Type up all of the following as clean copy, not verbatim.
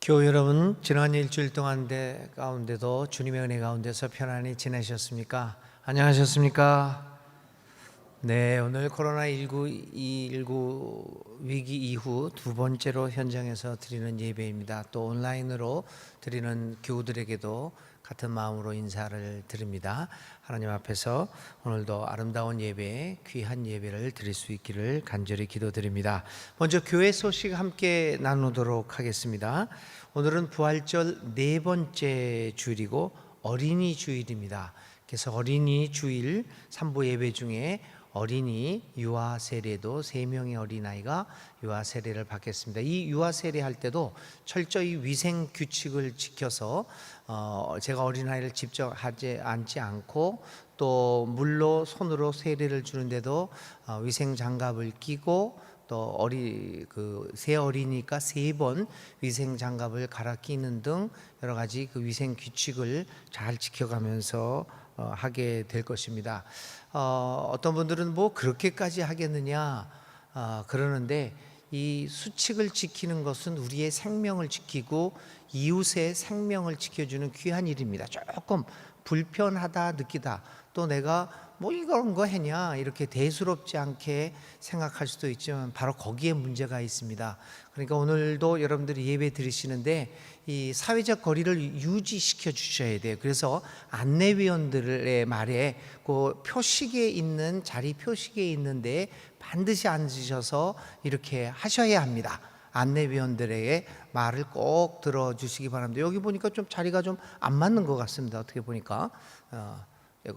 교회 여러분, 지난 일주일 동안 가운데도 주님의 은혜 가운데서 편안히 지내셨습니까? 안녕하셨습니까? 네, 오늘 코로나19 위기 이후 두 번째로 현장에서 드리는 예배입니다. 또 온라인으로 드리는 교우들에게도 같은 마음으로 인사를 드립니다. 하나님 앞에서 오늘도 아름다운 예배, 귀한 예배를 드릴 수 있기를 간절히 기도드립니다. 먼저 교회 소식 함께 나누도록 하겠습니다. 오늘은 부활절 네 번째 주일이고 어린이 주일입니다. 그래서 어린이 주일 3부 예배 중에 어린이 유아 세례도 3명의 어린아이가 유아 세례를 받겠습니다. 이 유아 세례 할 때도 철저히 위생 규칙을 지켜서 제가 어린아이를 직접 하지 않지 않고 또 물로 손으로 세례를 주는데도 위생 장갑을 끼고 또 새 어린이니까 3번 위생 장갑을 갈아 끼는 등 여러 가지 그 위생 규칙을 잘 지켜가면서 하게 될 것입니다. 어떤 분들은 뭐 그렇게까지 하겠느냐 그러는데 이 수칙을 지키는 것은 우리의 생명을 지키고 이웃의 생명을 지켜주는 귀한 일입니다. 조금 불편하다 느끼다 또 내가 뭐 이런 거 했냐 이렇게 대수롭지 않게 생각할 수도 있지만 바로 거기에 문제가 있습니다. 그러니까 오늘도 여러분들이 예배 드리시는데 이 사회적 거리를 유지시켜 주셔야 돼요. 그래서 안내위원들의 말에 그 표식에 있는 자리 표식에 있는데 반드시 앉으셔서 이렇게 하셔야 합니다. 안내위원들의 말을 꼭 들어주시기 바랍니다. 여기 보니까 좀 자리가 좀 안 맞는 것 같습니다. 어떻게 보니까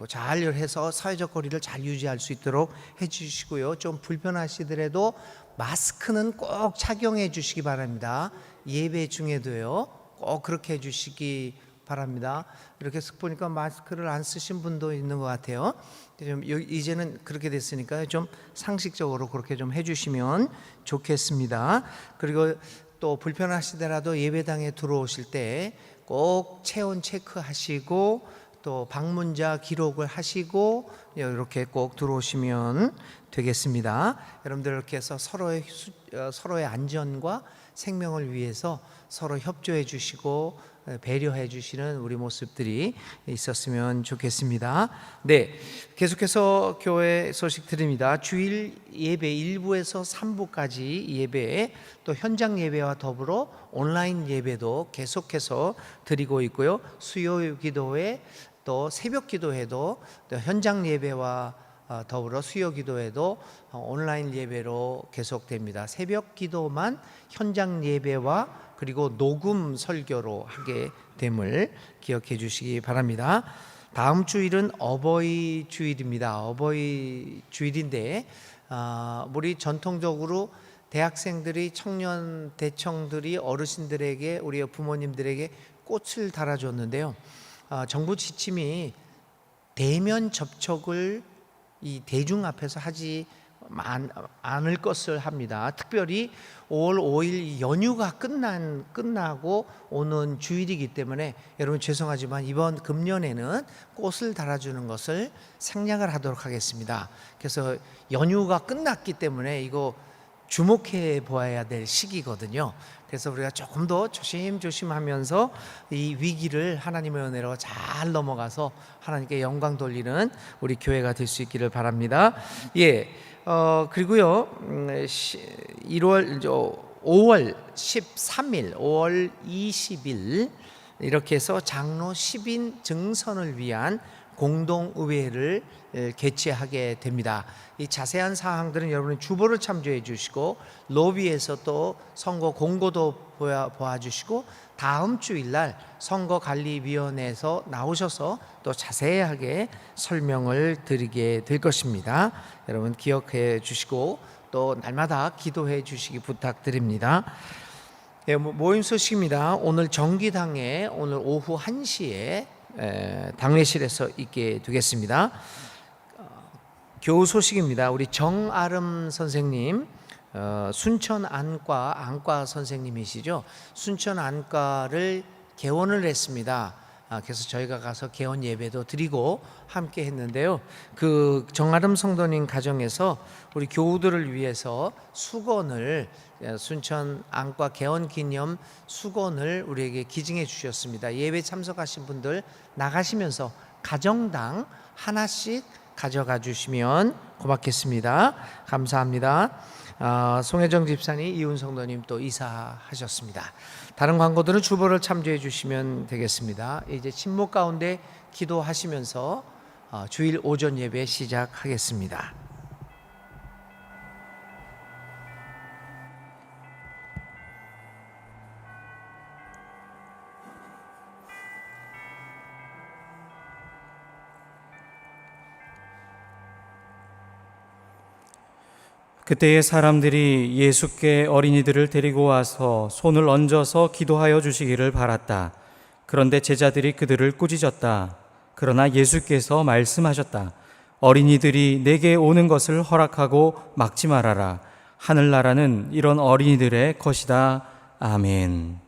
잘 해서 사회적 거리를 잘 유지할 수 있도록 해주시고요. 좀 불편하시더라도 마스크는 꼭 착용해 주시기 바랍니다. 예배 중에도요. 꼭 그렇게 해주시기 바랍니다. 이렇게 쓱 보니까 마스크를 안 쓰신 분도 있는 것 같아요. 이제는 그렇게 됐으니까 좀 상식적으로 그렇게 좀 해주시면 좋겠습니다. 그리고 또 불편하시더라도 예배당에 들어오실 때 꼭 체온 체크하시고 또 방문자 기록을 하시고 이렇게 꼭 들어오시면 되겠습니다. 여러분들 이렇게 해서 서로의 안전과 생명을 위해서 서로 협조해 주시고 배려해 주시는 우리 모습들이 있었으면 좋겠습니다. 네, 계속해서 교회 소식 드립니다. 주일 예배 1부에서 3부까지 예배 또 현장 예배와 더불어 온라인 예배도 계속해서 드리고 있고요. 수요 기도회 또 새벽 기도회도 또 현장 예배와 더불어 수요 기도회도 온라인 예배로 계속됩니다. 새벽 기도만 현장 예배와 그리고 녹음 설교로 하게 됨을 기억해 주시기 바랍니다. 다음 주일은 어버이 주일입니다. 어버이 주일인데 우리 전통적으로 대학생들이 청년 대청들이 어르신들에게 우리 부모님들에게 꽃을 달아줬는데요. 정부 지침이 대면 접촉을 이 대중 앞에서 하지 않을 것을 합니다. 특별히 5월 5일 연휴가 끝나고 오는 주일이기 때문에 여러분 죄송하지만 이번 금년에는 꽃을 달아주는 것을 생략을 하도록 하겠습니다. 그래서 연휴가 끝났기 때문에 이거 주목해 보아야 될 시기거든요. 그래서 우리가 조금 더 조심조심하면서 이 위기를 하나님의 은혜로 잘 넘어가서 하나님께 영광 돌리는 우리 교회가 될 수 있기를 바랍니다. 그리고요 5월 13일, 5월 20일 이렇게 해서 장로 10인 증선을 위한 공동의회를 개최하게 됩니다. 이 자세한 사항들은 여러분이 주보를 참조해 주시고 로비에서 또 선거 공고도 보아주시고 다음 주일날 선거관리위원회에서 나오셔서 또 자세하게 설명을 드리게 될 것입니다. 여러분 기억해 주시고 또 날마다 기도해 주시기 부탁드립니다. 모임 소식입니다. 오늘 정기당에 오늘 오후 1시에 당례실에서 있게 되겠습니다. 교우 소식입니다. 우리 정아름 선생님 순천 안과 선생님이시죠. 순천 안과를 개원을 했습니다. 그래서 저희가 가서 개원 예배도 드리고 함께 했는데요. 그 정아름 성도님 가정에서 우리 교우들을 위해서 수건을, 순천 안과 개원 기념 수건을 우리에게 기증해 주셨습니다. 예배 참석하신 분들 나가시면서 가정당 하나씩 가져가 주시면 고맙겠습니다. 감사합니다. 송혜정 집사님, 이훈 성도님 또 이사하셨습니다. 다른 광고들은 주보를 참조해 주시면 되겠습니다. 이제 침묵 가운데 기도하시면서 주일 오전 예배 시작하겠습니다. 그때의 사람들이 예수께 어린이들을 데리고 와서 손을 얹어서 기도하여 주시기를 바랐다. 그런데 제자들이 그들을 꾸짖었다. 그러나 예수께서 말씀하셨다. 어린이들이 내게 오는 것을 허락하고 막지 말아라. 하늘나라는 이런 어린이들의 것이다. 아멘.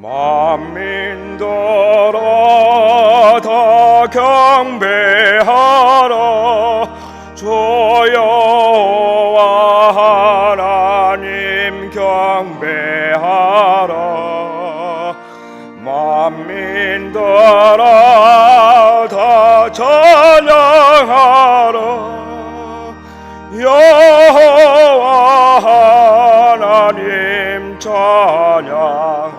만민들아 다 경배하라. 주 여호와 하나님 경배하라. 만민들아 다 찬양하라. 여호와 하나님 찬양하라.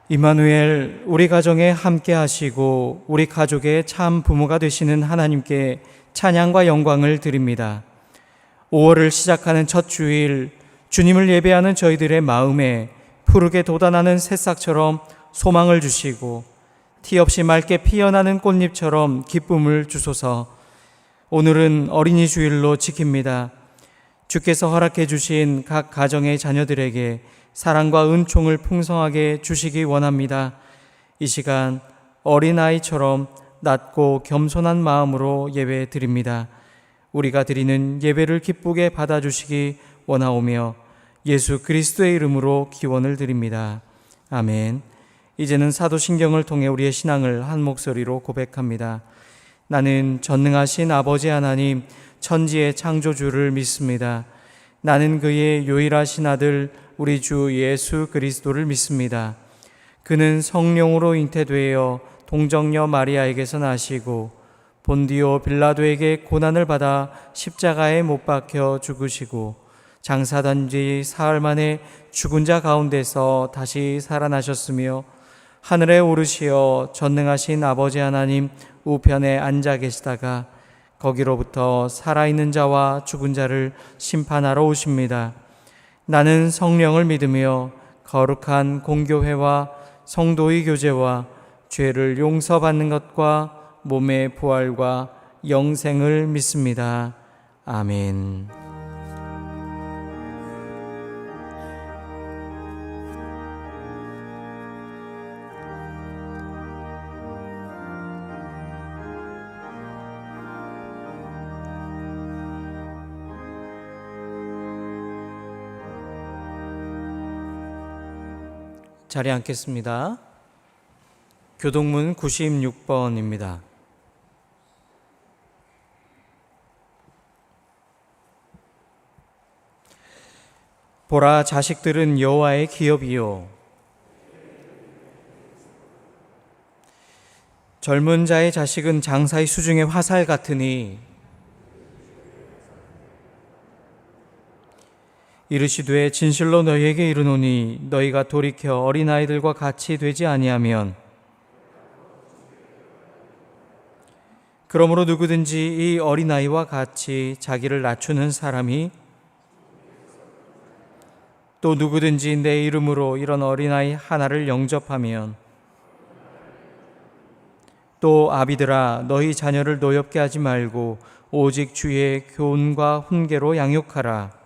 임마누엘, 우리 가정에 함께 하시고 우리 가족의 참 부모가 되시는 하나님께 찬양과 영광을 드립니다. 5월을 시작하는 첫 주일, 주님을 예배하는 저희들의 마음에 푸르게 돋아나는 새싹처럼 소망을 주시고 티 없이 맑게 피어나는 꽃잎처럼 기쁨을 주소서. 오늘은 어린이 주일로 지킵니다. 주께서 허락해 주신 각 가정의 자녀들에게 사랑과 은총을 풍성하게 주시기 원합니다. 이 시간 어린아이처럼 낮고 겸손한 마음으로 예배 드립니다. 우리가 드리는 예배를 기쁘게 받아주시기 원하오며 예수 그리스도의 이름으로 기원을 드립니다. 아멘. 이제는 사도신경을 통해 우리의 신앙을 한 목소리로 고백합니다. 나는 전능하신 아버지 하나님, 천지의 창조주를 믿습니다. 나는 그의 유일하신 아들 우리 주 예수 그리스도를 믿습니다. 그는 성령으로 잉태되어 동정녀 마리아에게서 나시고 본디오 빌라도에게 고난을 받아 십자가에 못 박혀 죽으시고 장사된 지 사흘 만에 죽은 자 가운데서 다시 살아나셨으며 하늘에 오르시어 전능하신 아버지 하나님 우편에 앉아 계시다가 거기로부터 살아있는 자와 죽은 자를 심판하러 오십니다. 나는 성령을 믿으며 거룩한 공교회와 성도의 교제와 죄를 용서받는 것과 몸의 부활과 영생을 믿습니다. 아멘. 자리에 앉겠습니다. 교동문 96번입니다. 보라, 자식들은 여호와의 기업이요 젊은 자의 자식은 장사의 수중의 화살 같으니 이르시되 진실로 너희에게 이르노니 너희가 돌이켜 어린아이들과 같이 되지 아니하면 그러므로 누구든지 이 어린아이와 같이 자기를 낮추는 사람이 또 누구든지 내 이름으로 이런 어린아이 하나를 영접하면 또 아비들아 너희 자녀를 노엽게 하지 말고 오직 주의 교훈과 훈계로 양육하라.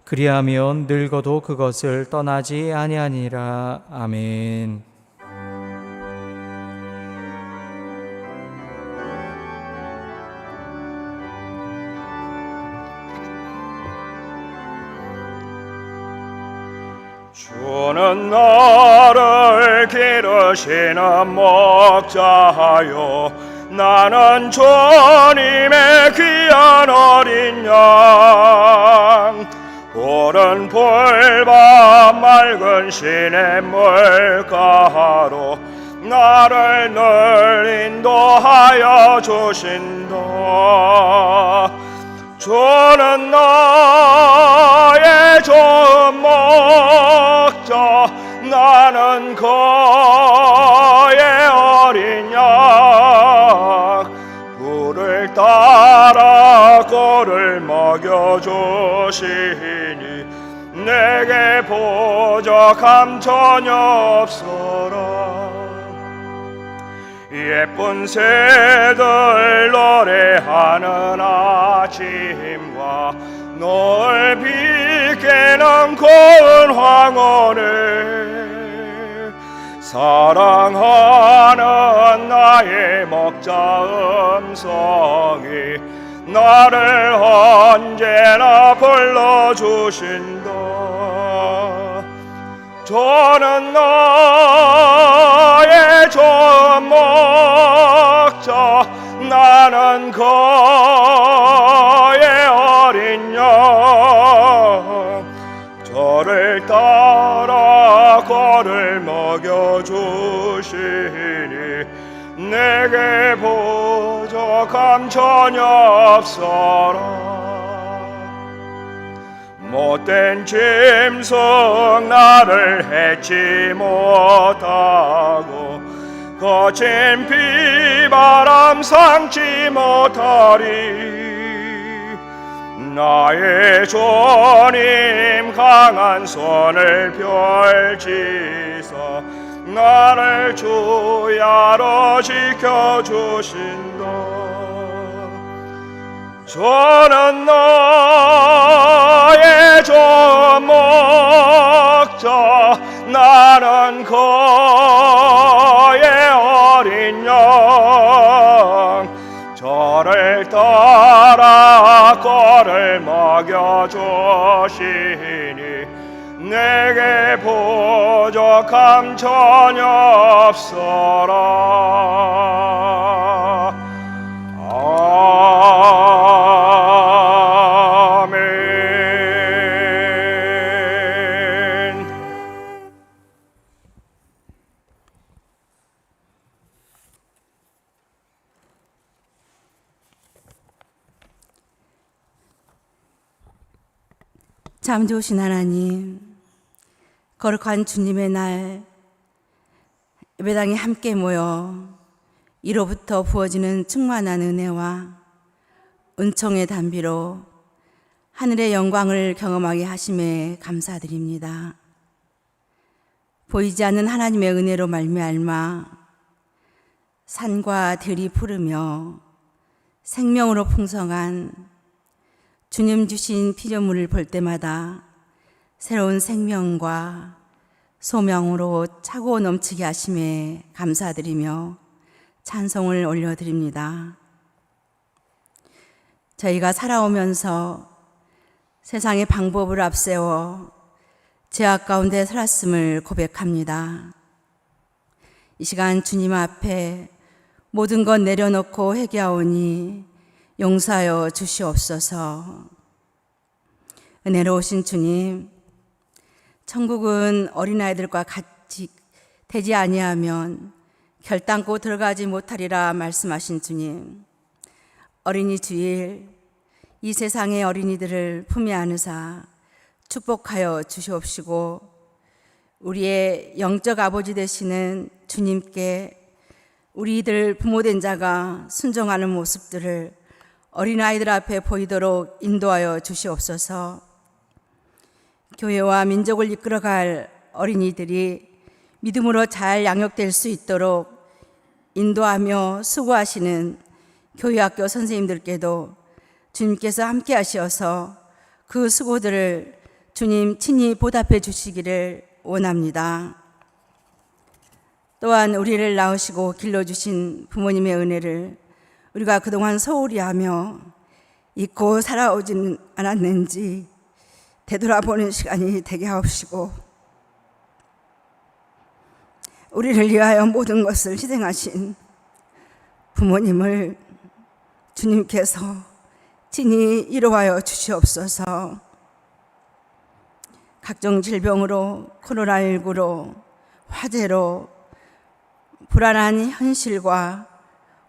그리하면 늙어도 그것을 떠나지 아니하니라. 아멘. 주는 나를 기르시는 목자요, 나는 주님의 귀한 어린 양. 푸른 풀밭 맑은 시냇물가로 나를 늘 인도하여 주신다. 주는 나의 좋은 목자, 나는 그의 어린 양. 불을 따라 꼴을 먹여주시니 내게 부족함 전혀 없어라. 예쁜 새들 노래하는 아침과 넓이 깨는 고운 황혼에 사랑하는 나의 목자 음성이 나를 언제나 불러주신다. 저는 나의 좋은 목자, 나는 그의 어린 양. 저를 따라 꼴을 먹여주시니 내게 부족함 전혀 없어라. 못된 짐승 나를 해치 못하고 거친 비바람 상치 못하리. 나의 주님 강한 손을 펼치사 나를 주야로 지켜주신다. 저는 나의 좋은 목자, 나는 그의 어린 양. 저를 따라 꼴을 먹여주시니 내게 부족함 전혀 없어라. 아멘. 참 좋으신 하나님, 거룩한 주님의 날 예배당에 함께 모여 이로부터 부어지는 충만한 은혜와 은총의 단비로 하늘의 영광을 경험하게 하심에 감사드립니다. 보이지 않는 하나님의 은혜로 말미암아 산과 들이 푸르며 생명으로 풍성한 주님 주신 피조물을 볼 때마다 새로운 생명과 소명으로 차고 넘치게 하심에 감사드리며 찬송을 올려드립니다. 저희가 살아오면서 세상의 방법을 앞세워 죄악 가운데 살았음을 고백합니다. 이 시간 주님 앞에 모든 것 내려놓고 회개하오니 용서하여 주시옵소서. 은혜로우신 주님, 천국은 어린아이들과 같이 되지 아니하면 결단코 들어가지 못하리라 말씀하신 주님, 어린이 주일 이 세상의 어린이들을 품에 안으사 축복하여 주시옵시고 우리의 영적 아버지 되시는 주님께 우리들 부모된 자가 순종하는 모습들을 어린아이들 앞에 보이도록 인도하여 주시옵소서. 교회와 민족을 이끌어갈 어린이들이 믿음으로 잘 양육될 수 있도록 인도하며 수고하시는 교회학교 선생님들께도 주님께서 함께 하셔서 그 수고들을 주님 친히 보답해 주시기를 원합니다. 또한 우리를 낳으시고 길러주신 부모님의 은혜를 우리가 그동안 소홀히 하며 잊고 살아오지는 않았는지 되돌아보는 시간이 되게 하옵시고, 우리를 위하여 모든 것을 희생하신 부모님을 주님께서 친히 위로하여 주시옵소서. 각종 질병으로, 코로나19로, 화재로 불안한 현실과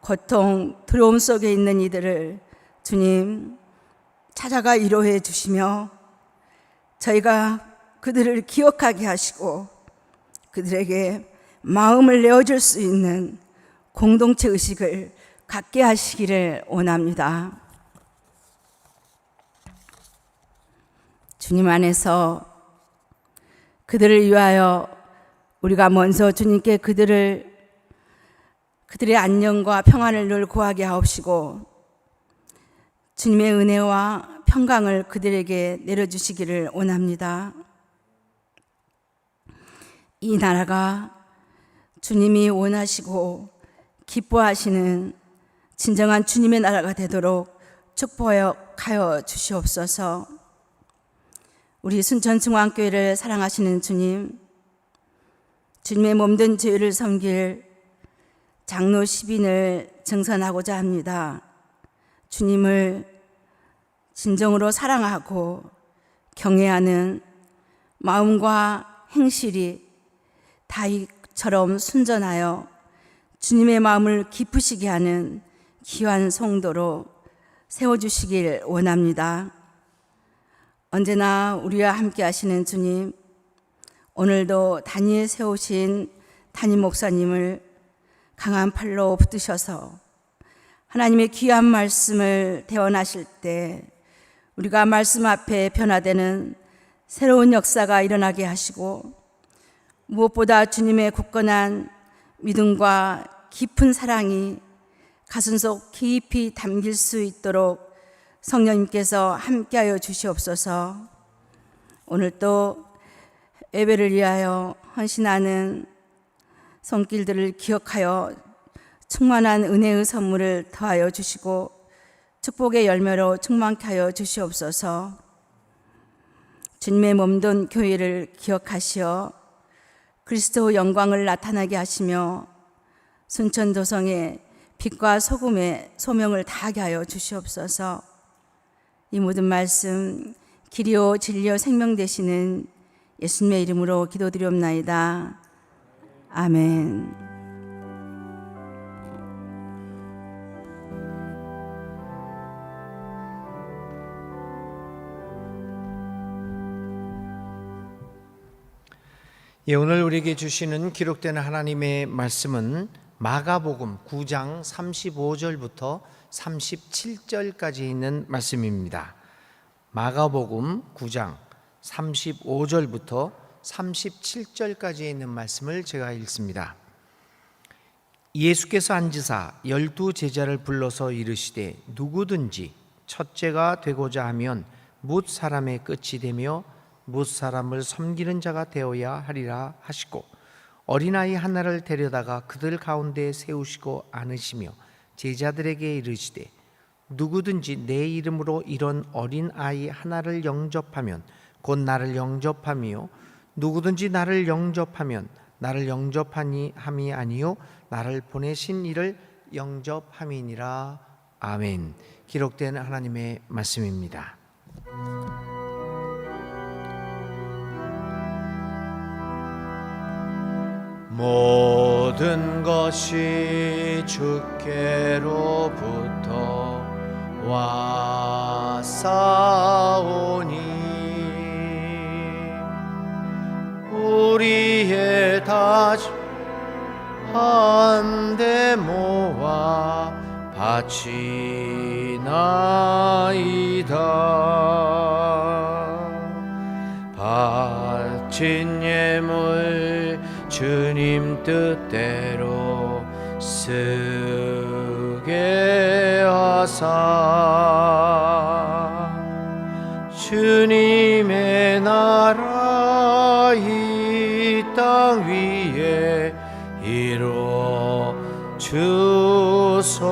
고통, 두려움 속에 있는 이들을 주님 찾아가 위로해 주시며 저희가 그들을 기억하게 하시고 그들에게 마음을 내어줄 수 있는 공동체 의식을 갖게 하시기를 원합니다. 주님 안에서 그들을 위하여 우리가 먼저 주님께 그들의 안녕과 평안을 늘 구하게 하옵시고 주님의 은혜와 평강을 그들에게 내려주시기를 원합니다. 이 나라가 주님이 원하시고 기뻐하시는 진정한 주님의 나라가 되도록 축복하여 주시옵소서. 우리 순천중앙교회를 사랑하시는 주님, 주님의 몸된 교회를 섬길 장로 10인을 증선하고자 합니다. 주님을 진정으로 사랑하고 경외하는 마음과 행실이 다윗처럼 순전하여 주님의 마음을 기쁘시게 하는 귀한 성도로 세워주시길 원합니다. 언제나 우리와 함께 하시는 주님, 오늘도 단위에 세우신 담임 목사님을 강한 팔로 붙드셔서 하나님의 귀한 말씀을 대언하실 때 우리가 말씀 앞에 변화되는 새로운 역사가 일어나게 하시고, 무엇보다 주님의 굳건한 믿음과 깊은 사랑이 가슴속 깊이 담길 수 있도록 성령님께서 함께하여 주시옵소서. 오늘 또 예배를 위하여 헌신하는 손길들을 기억하여 충만한 은혜의 선물을 더하여 주시고 축복의 열매로 충만케 하여 주시옵소서. 주님의 몸된 교회를 기억하시어 그리스도 영광을 나타나게 하시며 순천도성의 빛과 소금의 소명을 다하게 하여 주시옵소서. 이 모든 말씀 길이요 진리요 생명 되시는 예수님의 이름으로 기도드리옵나이다. 아멘. 예, 오늘 우리에게 주시는 기록된 하나님의 말씀은 마가복음 9장 35절부터 37절까지 있는 말씀입니다. 마가복음 9장 35절부터 37절까지 있는 말씀을 제가 읽습니다. 예수께서 앉으사 12 제자를 불러서 이르시되 누구든지 첫째가 되고자 하면 뭇 사람의 끝이 되며 뭇 사람을 섬기는 자가 되어야 하리라 하시고, 어린아이 하나를 데려다가 그들 가운데 세우시고 안으시며 제자들에게 이르시되 누구든지 내 이름으로 이런 어린아이 하나를 영접하면 곧 나를 영접하며 누구든지 나를 영접하면 나를 영접하니 함이 아니요 나를 보내신 이를 영접함이니라. 아멘. 기록된 하나님의 말씀입니다. 모든 것이 주께로부터 왔사오니 우리의 다시 한데 모아 바치나이다. 바친 예물 주님 뜻대로 쓰게 하사 주님의 나 땅 위에 이루어 주소서.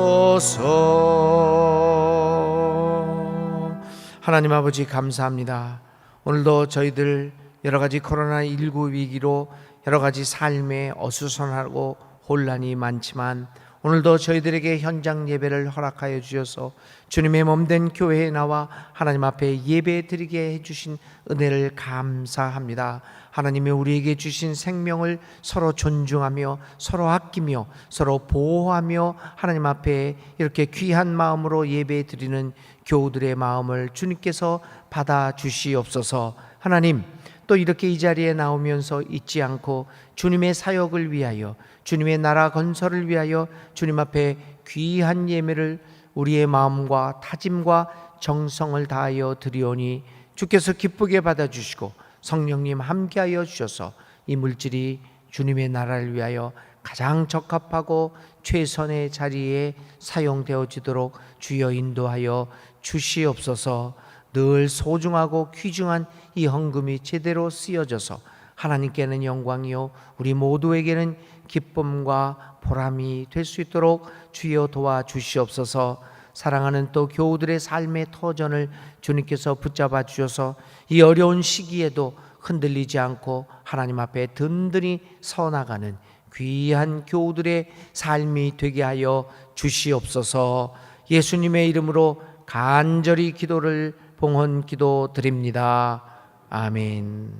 하나님 아버지 감사합니다. 오늘도 저희들 여러 가지 코로나19 위기로 여러 가지 삶에 어수선하고 혼란이 많지만 오늘도 저희들에게 현장 예배를 허락하여 주셔서 주님의 몸된 교회에 나와 하나님 앞에 예배 드리게 해주신 은혜를 감사합니다. 하나님이 우리에게 주신 생명을 서로 존중하며 서로 아끼며 서로 보호하며 하나님 앞에 이렇게 귀한 마음으로 예배 드리는 교우들의 마음을 주님께서 받아 주시옵소서. 하나님, 또 이렇게 이 자리에 나오면서 잊지 않고 주님의 사역을 위하여, 주님의 나라 건설을 위하여 주님 앞에 귀한 예배를 우리의 마음과 다짐과 정성을 다하여 드리오니 주께서 기쁘게 받아주시고 성령님 함께하여 주셔서 이 물질이 주님의 나라를 위하여 가장 적합하고 최선의 자리에 사용되어지도록 주여 인도하여 주시옵소서. 늘 소중하고 귀중한 이 헌금이 제대로 쓰여져서 하나님께는 영광이요 우리 모두에게는 기쁨과 보람이 될 수 있도록 주여 도와주시옵소서. 사랑하는 또 교우들의 삶의 터전을 주님께서 붙잡아 주셔서 이 어려운 시기에도 흔들리지 않고 하나님 앞에 든든히 서나가는 귀한 교우들의 삶이 되게 하여 주시옵소서. 예수님의 이름으로 간절히 기도를 봉헌 기도 드립니다. 아멘.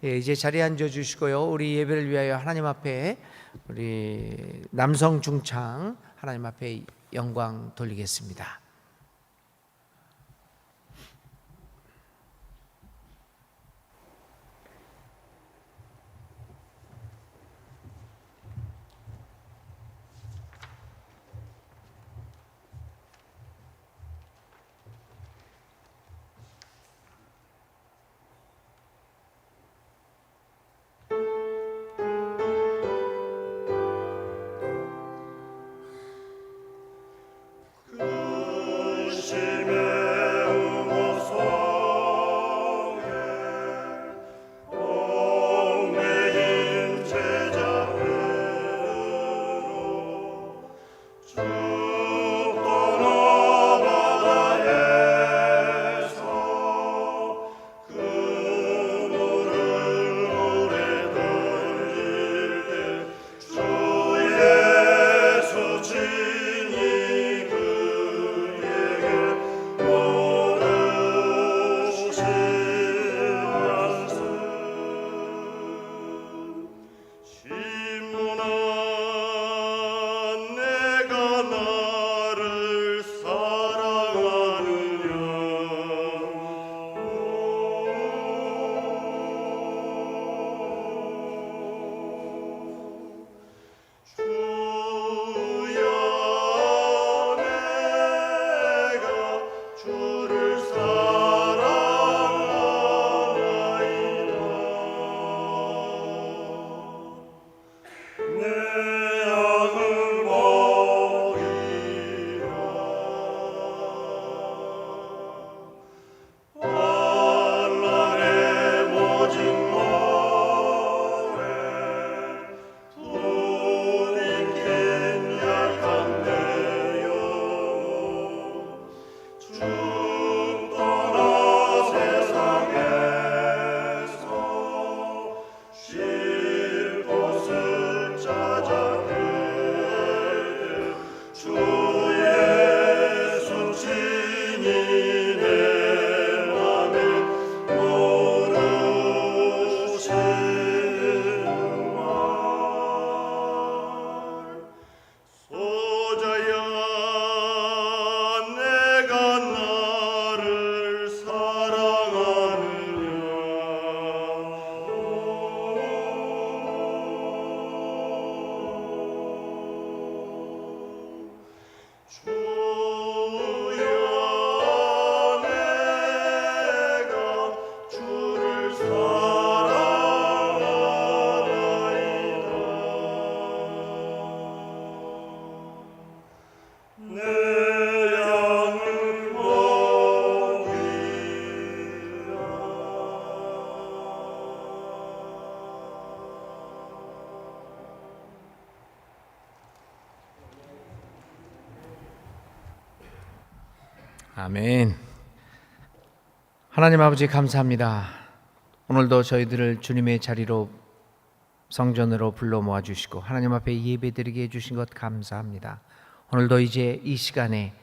예, 이제 자리에 앉아 주시고요. 우리 예배를 위하여 하나님 앞에 우리 남성 중창 하나님 앞에 영광 돌리겠습니다. 아멘. 하나님 아버지 감사합니다. 오늘도 저희들을 주님의 자리로 성전으로 불러 모아 주시고 하나님 앞에 예배드리게 해주신 것 감사합니다. 오늘도 이제 이 시간에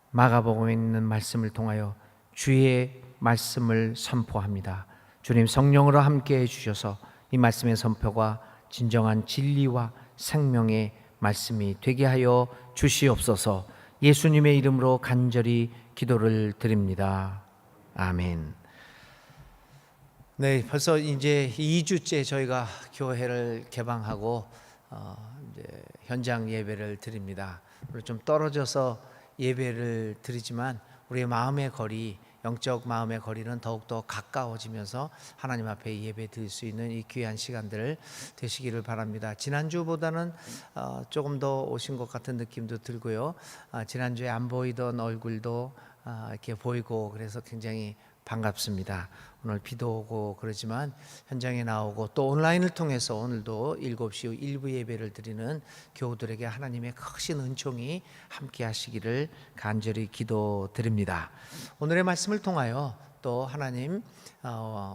마가복음에 있는 말씀을 통하여 주의 말씀을 선포합니다. 주님 성령으로 함께 해주셔서 이 말씀의 선포가 진정한 진리와 생명의 말씀이 되게 하여 주시옵소서. 예수님의 이름으로 간절히 기도를 드립니다. 아멘. 네, 벌써 이제 2주째 저희가 교회를 개방하고 이제 현장 예배를 드립니다. 우리 좀 떨어져서 예배를 드리지만 우리의 마음의 거리, 영적 마음의 거리는 더욱더 가까워지면서 하나님 앞에 예배 드릴 수 있는 이 귀한 시간들 되시기를 바랍니다. 지난주보다는 조금 더 오신 것 같은 느낌도 들고요. 지난주에 안 보이던 얼굴도 이렇게 보이고 그래서 굉장히 반갑습니다. 오늘 비도 오고 그러지만 현장에 나오고 또 온라인을 통해서 오늘도 7시 후 일부 예배를 드리는 교우들에게 하나님의 크신 은총이 함께 하시기를 간절히 기도드립니다. 오늘의 말씀을 통하여 또 하나님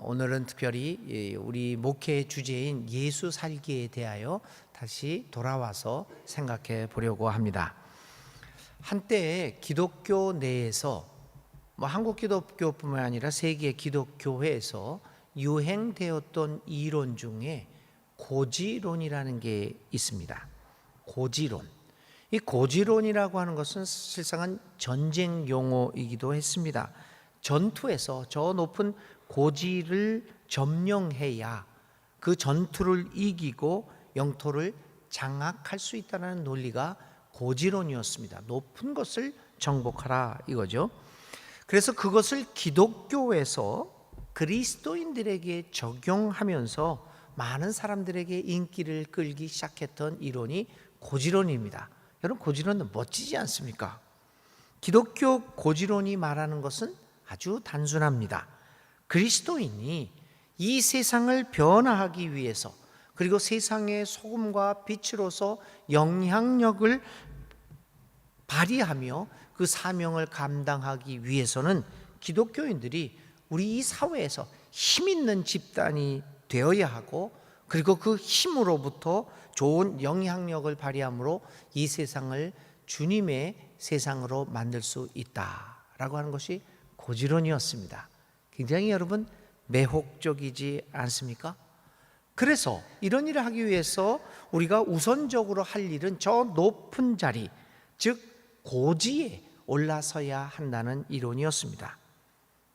오늘은 특별히 우리 목회의 주제인 예수 살기에 대하여 다시 돌아와서 생각해 보려고 합니다. 한때 기독교 내에서 한국 기독교뿐만 아니라 세계 기독교회에서 유행되었던 이론 중에 고지론이라는 게 있습니다. 고지론. 이 고지론이라고 하는 것은 실상은 전쟁 용어이기도 했습니다. 전투에서 저 높은 고지를 점령해야 그 전투를 이기고 영토를 장악할 수 있다는 논리가 고지론이었습니다. 높은 것을 정복하라 이거죠. 그래서 그것을 기독교에서 그리스도인들에게 적용하면서 많은 사람들에게 인기를 끌기 시작했던 이론이 고지론입니다. 여러분, 고지론은 멋지지 않습니까? 기독교 고지론이 말하는 것은 아주 단순합니다. 그리스도인이 이 세상을 변화하기 위해서 그리고 세상의 소금과 빛으로서 영향력을 발휘하며 그 사명을 감당하기 위해서는 기독교인들이 우리 이 사회에서 힘 있는 집단이 되어야 하고 그리고 그 힘으로부터 좋은 영향력을 발휘함으로 이 세상을 주님의 세상으로 만들 수 있다라고 하는 것이 고지론이었습니다. 굉장히 여러분 매혹적이지 않습니까? 그래서 이런 일을 하기 위해서 우리가 우선적으로 할 일은 저 높은 자리, 즉 고지에 올라서야 한다는 이론이었습니다.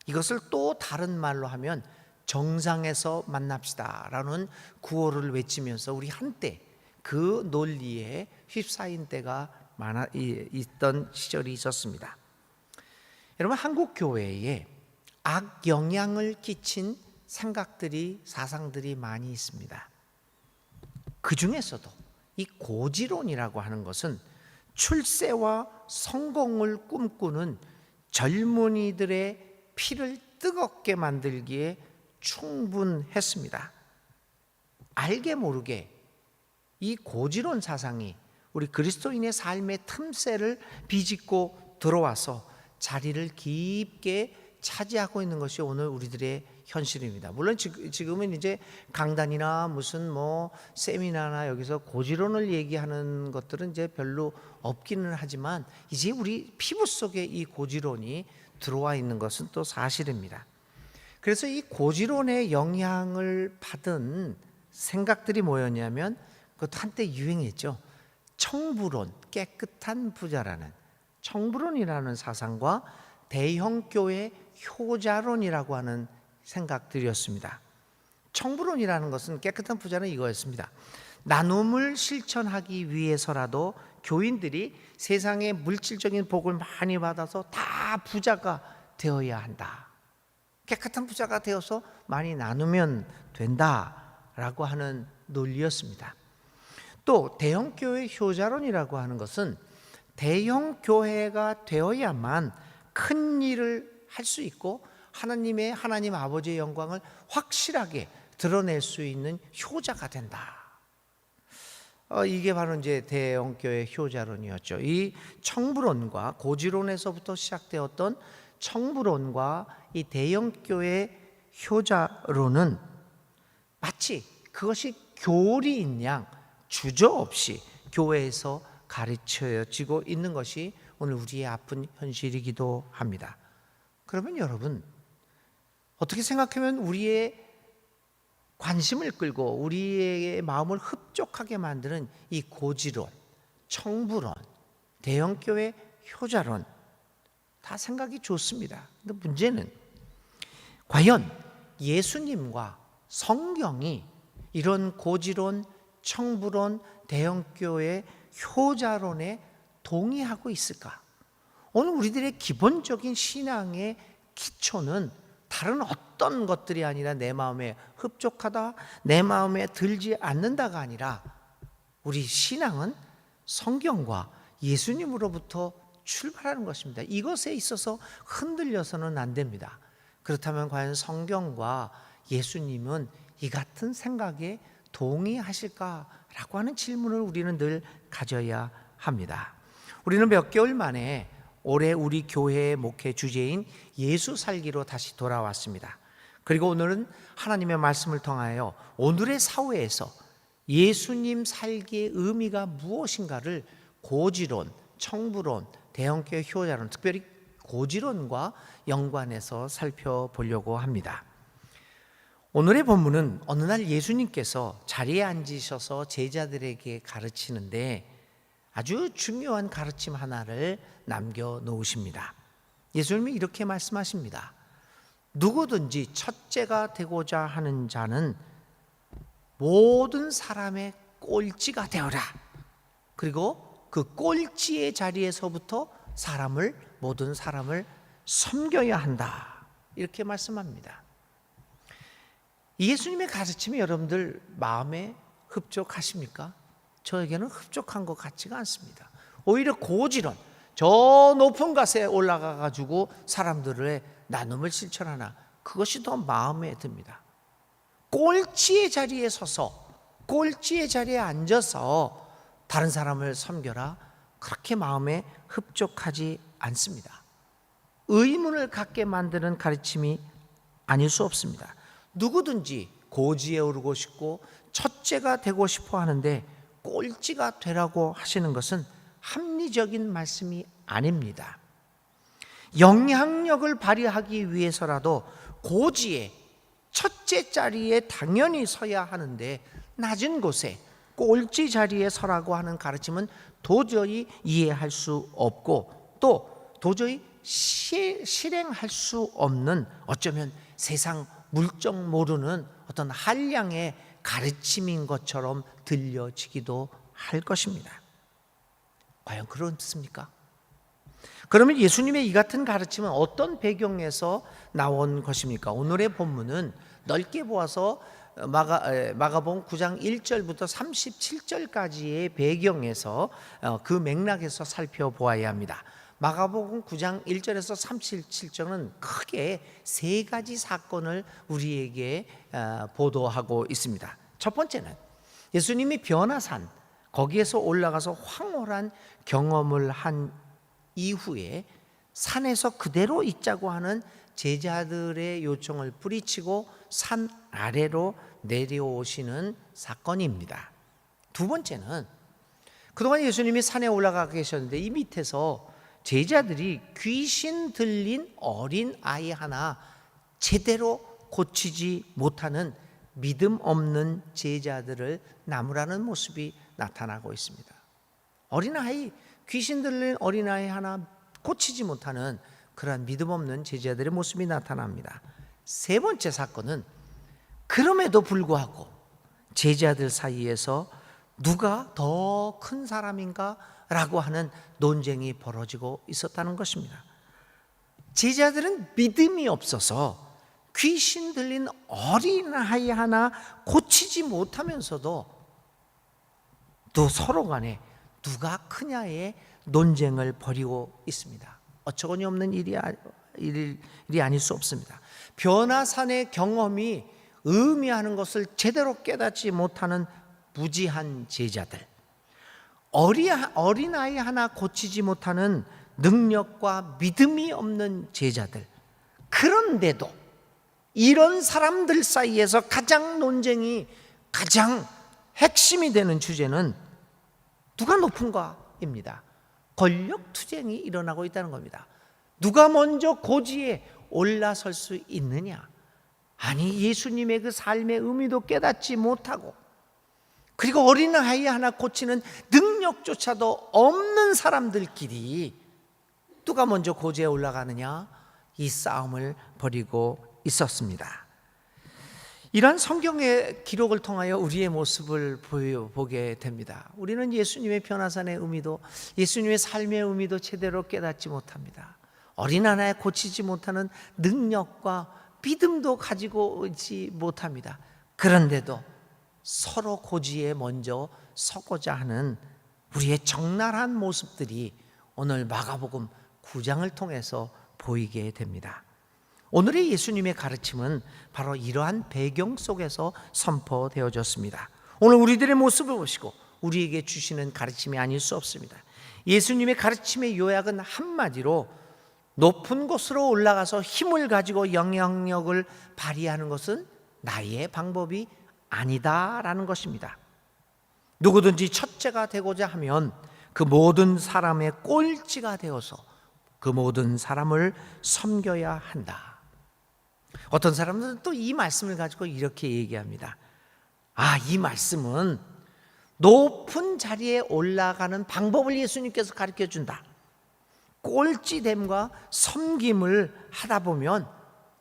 이것을 또 다른 말로 하면 정상에서 만납시다 라는 구호를 외치면서 우리 한때 그 논리에 휩싸인 때가 있던 시절이 있었습니다. 여러분, 한국 교회에 악 영향을 끼친 생각들이 사상들이 많이 있습니다. 그 중에서도 이 고지론이라고 하는 것은 출세와 성공을 꿈꾸는 젊은이들의 피를 뜨겁게 만들기에 충분했습니다. 알게 모르게 이 고지론 사상이 우리 그리스도인의 삶의 틈새를 비집고 들어와서 자리를 깊게 차지하고 있는 것이 오늘 우리들의 현실입니다. 물론 지금은 이제 강단이나 무슨 세미나나 여기서 고지론을 얘기하는 것들은 이제 별로 없기는 하지만 이제 우리 피부 속에 이 고지론이 들어와 있는 것은 또 사실입니다. 그래서 이 고지론의 영향을 받은 생각들이 뭐였냐면 그것도 한때 유행했죠. 청부론, 깨끗한 부자라는 청부론이라는 사상과 대형교회 효자론이라고 하는 생각들이었습니다. 청부론이라는 것은 깨끗한 부자는 이거였습니다. 나눔을 실천하기 위해서라도 교인들이 세상의 물질적인 복을 많이 받아서 다 부자가 되어야 한다. 깨끗한 부자가 되어서 많이 나누면 된다라고 하는 논리였습니다. 또 대형교회 효자론이라고 하는 것은 대형교회가 되어야만 큰 일을 할 수 있고 하나님 아버지의 영광을 확실하게 드러낼 수 있는 효자가 된다. 이게 바로 이제 대형교회 효자론이었죠. 이 청부론과 고지론에서부터 시작되었던 청부론과 이 대형교회 효자론은 마치 그것이 교리인 양 주저없이 교회에서 가르쳐지고 있는 것이 오늘 우리의 아픈 현실이기도 합니다. 그러면 여러분, 어떻게 생각하면 우리의 관심을 끌고 우리의 마음을 흡족하게 만드는 이 고지론, 청부론, 대형교회 효자론 다 생각이 좋습니다. 근데 문제는 과연 예수님과 성경이 이런 고지론, 청부론, 대형교회 효자론에 동의하고 있을까? 오늘 우리들의 기본적인 신앙의 기초는 다른 어떤 것들이 아니라 내 마음에 흡족하다, 내 마음에 들지 않는다가 아니라 우리 신앙은 성경과 예수님으로부터 출발하는 것입니다. 이것에 있어서 흔들려서는 안 됩니다. 그렇다면 과연 성경과 예수님은 이 같은 생각에 동의하실까라고 하는 질문을 우리는 늘 가져야 합니다. 우리는 몇 개월 만에 올해 우리 교회의 목회 주제인 예수 살기로 다시 돌아왔습니다. 그리고 오늘은 하나님의 말씀을 통하여 오늘의 사회에서 예수님 살기의 의미가 무엇인가를 고지론, 청부론, 대형교회 효자론, 특별히 고지론과 연관해서 살펴보려고 합니다. 오늘의 본문은 어느 날 예수님께서 자리에 앉으셔서 제자들에게 가르치는데 아주 중요한 가르침 하나를 남겨놓으십니다. 예수님이 이렇게 말씀하십니다. 누구든지 첫째가 되고자 하는 자는 모든 사람의 꼴찌가 되어라. 그리고 그 꼴찌의 자리에서부터 모든 사람을 섬겨야 한다. 이렇게 말씀합니다. 예수님의 가르침이 여러분들 마음에 흡족하십니까? 저에게는 흡족한 것 같지가 않습니다. 오히려 고지론, 저 높은 곳에 올라가 가지고 사람들의 나눔을 실천하나, 그것이 더 마음에 듭니다. 꼴찌의 자리에 서서, 꼴찌의 자리에 앉아서 다른 사람을 섬겨라, 그렇게 마음에 흡족하지 않습니다. 의문을 갖게 만드는 가르침이 아닐 수 없습니다. 누구든지 고지에 오르고 싶고 첫째가 되고 싶어 하는데 꼴찌가 되라고 하시는 것은 합리적인 말씀이 아닙니다. 영향력을 발휘하기 위해서라도 고지에 첫째 자리에 당연히 서야 하는데 낮은 곳에 꼴찌 자리에 서라고 하는 가르침은 도저히 이해할 수 없고 또 도저히 실행할 수 없는, 어쩌면 세상 물정 모르는 어떤 한량의 가르침인 것처럼 들려지기도 할 것입니다. 과연 그렇습니까? 그러면 예수님의 이 같은 가르침은 어떤 배경에서 나온 것입니까? 오늘의 본문은 넓게 보아서 마가복음 9장 1절부터 37절까지의 배경에서 그 맥락에서 살펴보아야 합니다. 마가복음 9장 1절에서 37절은 크게 세 가지 사건을 우리에게 보도하고 있습니다. 첫 번째는 예수님이 변화산, 거기에서 올라가서 황홀한 경험을 한 이후에 산에서 그대로 있자고 하는 제자들의 요청을 뿌리치고 산 아래로 내려오시는 사건입니다. 두 번째는 그동안 예수님이 산에 올라가 계셨는데 이 밑에서 제자들이 귀신 들린 어린 아이 하나 제대로 고치지 못하는 믿음 없는 제자들을 나무라는 모습이 나타나고 있습니다. 어린아이, 귀신 들린 어린아이 하나 고치지 못하는 그러한 믿음 없는 제자들의 모습이 나타납니다. 세 번째 사건은 그럼에도 불구하고 제자들 사이에서 누가 더 큰 사람인가? 라고 하는 논쟁이 벌어지고 있었다는 것입니다. 제자들은 믿음이 없어서 귀신 들린 어린아이 하나 고치지 못하면서도 또 서로 간에 누가 크냐의 논쟁을 벌이고 있습니다. 어처구니 없는 일이 아닐 수 없습니다. 변화산의 경험이 의미하는 것을 제대로 깨닫지 못하는 무지한 제자들, 어린아이 하나 고치지 못하는 능력과 믿음이 없는 제자들. 그런데도 이런 사람들 사이에서 가장 논쟁이, 가장 핵심이 되는 주제는 누가 높은가입니다. 권력투쟁이 일어나고 있다는 겁니다. 누가 먼저 고지에 올라설 수 있느냐. 아니, 예수님의 그 삶의 의미도 깨닫지 못하고, 그리고 어린아이 하나 고치는 능력조차도 없는 사람들끼리 누가 먼저 고지에 올라가느냐, 이 싸움을 벌이고 있었습니다. 이러한 성경의 기록을 통하여 우리의 모습을 보게 됩니다. 우리는 예수님의 변화산의 의미도, 예수님의 삶의 의미도 제대로 깨닫지 못합니다. 어린아이 고치지 못하는 능력과 믿음도 가지고 있지 못합니다. 그런데도 서로 고지에 먼저 서고자 하는 우리의 적나라한 모습들이 오늘 마가복음 9장을 통해서 보이게 됩니다. 오늘의 예수님의 가르침은 바로 이러한 배경 속에서 선포되어졌습니다. 오늘 우리들의 모습을 보시고 우리에게 주시는 가르침이 아닐 수 없습니다. 예수님의 가르침의 요약은 한마디로 높은 곳으로 올라가서 힘을 가지고 영향력을 발휘하는 것은 나의 방법이 아니다라는 것입니다. 누구든지 첫째가 되고자 하면 그 모든 사람의 꼴찌가 되어서 그 모든 사람을 섬겨야 한다. 어떤 사람들은 또 이 말씀을 가지고 이렇게 얘기합니다. 이 말씀은 높은 자리에 올라가는 방법을 예수님께서 가르쳐 준다. 꼴찌됨과 섬김을 하다 보면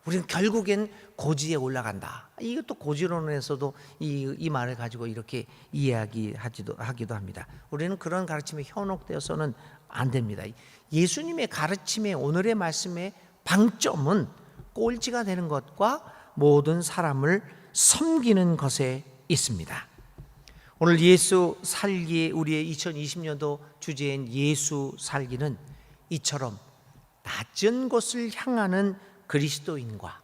우리는 결국엔 고지에 올라간다. 이것도 고지론에서도 이 말을 가지고 이렇게 이야기하기도 합니다. 우리는 그런 가르침에 현혹되어서는 안 됩니다. 예수님의 가르침의 오늘의 말씀의 방점은 꼴찌가 되는 것과 모든 사람을 섬기는 것에 있습니다. 오늘 예수 살기, 우리의 2020년도 주제인 예수 살기는 이처럼 낮은 곳을 향하는 그리스도인과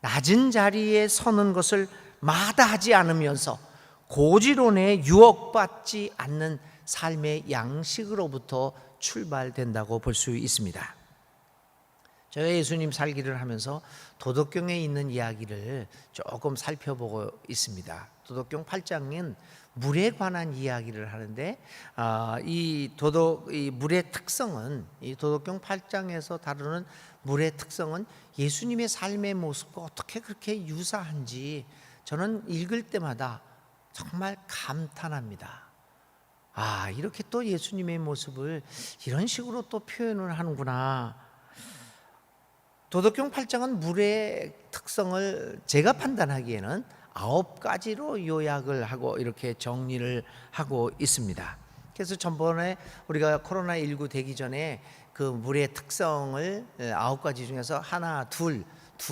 낮은 자리에 서는 것을 마다하지 않으면서 고지론에 유혹받지 않는 삶의 양식으로부터 출발된다고 볼 수 있습니다. 제가 예수님 살기를 하면서 도덕경에 있는 이야기를 조금 살펴보고 있습니다. 도덕경 8장은 물에 관한 이야기를 하는데 이 물의 특성은, 이 도덕경 8장에서 다루는 물의 특성은 예수님의 삶의 모습과 어떻게 그렇게 유사한지 저는 읽을 때마다 정말 감탄합니다. 이렇게 또 예수님의 모습을 이런 식으로 또 표현을 하는구나. 도덕경 8장은 물의 특성을 제가 판단하기에는 9가지로 요약을 하고 이렇게 정리를 하고 있습니다. 그래서 전번에 우리가 코로나19 되기 전에 그 물의 특성을 9가지 중에서 하나, 두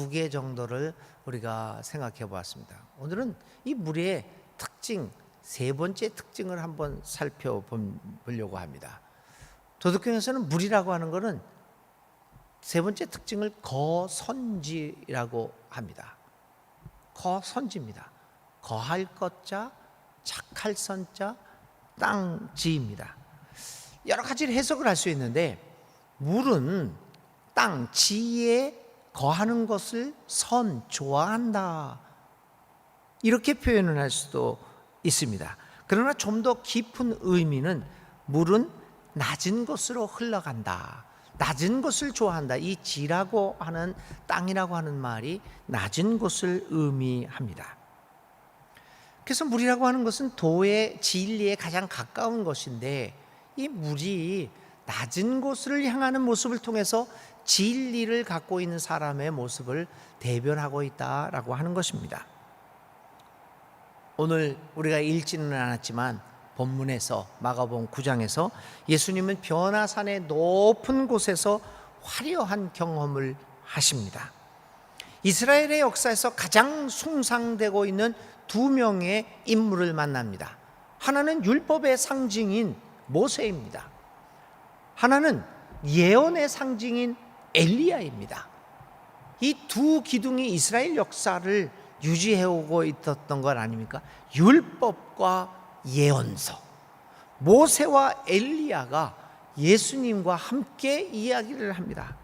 개 정도를 우리가 생각해 보았습니다. 오늘은 이 물의 특징, 세 번째 특징을 한번 살펴보려고 합니다. 도덕경에서는 물이라고 하는 것은 세 번째 특징을 거선지라고 합니다. 거선지입니다. 거할 것자, 착할 선자, 땅지입니다. 여러 가지를 해석을 할 수 있는데 물은 땅, 지에 거하는 것을 좋아한다. 이렇게 표현을 할 수도 있습니다. 그러나 좀 더 깊은 의미는 물은 낮은 곳으로 흘러간다. 낮은 곳을 좋아한다. 이 지라고 하는, 땅이라고 하는 말이 낮은 곳을 의미합니다. 그래서 물이라고 하는 것은 도의 진리에 가장 가까운 것인데 이 물이 낮은 곳을 향하는 모습을 통해서 진리를 갖고 있는 사람의 모습을 대변하고 있다라고 하는 것입니다. 오늘 우리가 읽지는 않았지만 본문에서 마가복음 9장에서 예수님은 변화산의 높은 곳에서 화려한 경험을 하십니다. 이스라엘의 역사에서 가장 숭상되고 있는 두 명의 인물을 만납니다. 하나는 율법의 상징인 모세입니다. 하나는 예언의 상징인 엘리야입니다. 이 두 기둥이 이스라엘 역사를 유지해오고 있었던 것 아닙니까? 율법과 예언서. 모세와 엘리야가 예수님과 함께 이야기를 합니다.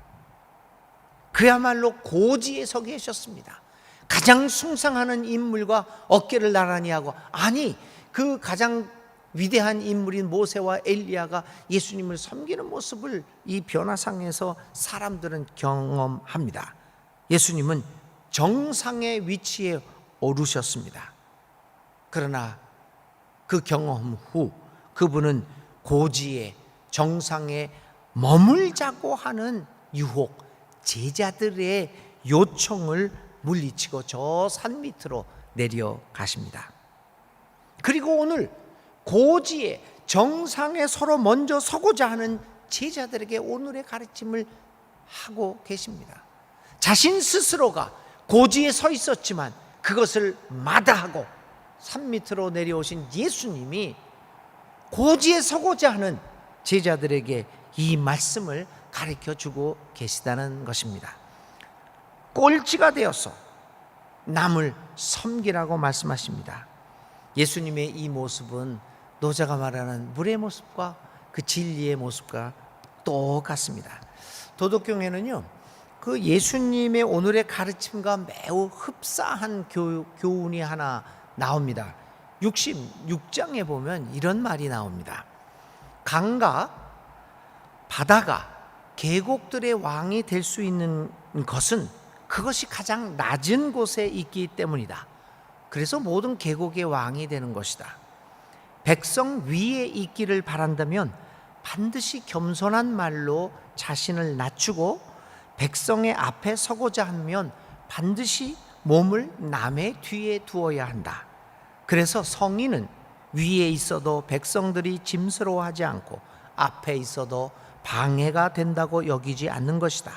그야말로 고지에 서 계셨습니다. 가장 숭상하는 인물과 어깨를 나란히 하고, 아니 그 가장 위대한 인물인 모세와 엘리야가 예수님을 섬기는 모습을 이 변화상에서 사람들은 경험합니다. 예수님은 정상의 위치에 오르셨습니다. 그러나 그 경험 후 그분은 고지에 정상에 머물자고 하는 유혹, 제자들의 요청을 물리치고 저 산 밑으로 내려가십니다. 그리고 오늘 고지에 정상에 서로 먼저 서고자 하는 제자들에게 오늘의 가르침을 하고 계십니다. 자신 스스로가 고지에 서 있었지만 그것을 마다하고 산 밑으로 내려오신 예수님이 고지에 서고자 하는 제자들에게 이 말씀을 가르쳐 주고 계시다는 것입니다. 꼴찌가 되어서 남을 섬기라고 말씀하십니다. 예수님의 이 모습은 노자가 말하는 물의 모습과 그 진리의 모습과 똑같습니다. 도덕경에는요, 그 예수님의 오늘의 가르침과 매우 흡사한 교훈이 하나 나옵니다. 66장에 보면 이런 말이 나옵니다. 강과 바다가 계곡들의 왕이 될 수 있는 것은 그것이 가장 낮은 곳에 있기 때문이다. 그래서 모든 계곡의 왕이 되는 것이다. 백성 위에 있기를 바란다면 반드시 겸손한 말로 자신을 낮추고 백성의 앞에 서고자 하면 반드시 몸을 남의 뒤에 두어야 한다. 그래서 성인은 위에 있어도 백성들이 짐스러워하지 않고 앞에 있어도 방해가 된다고 여기지 않는 것이다.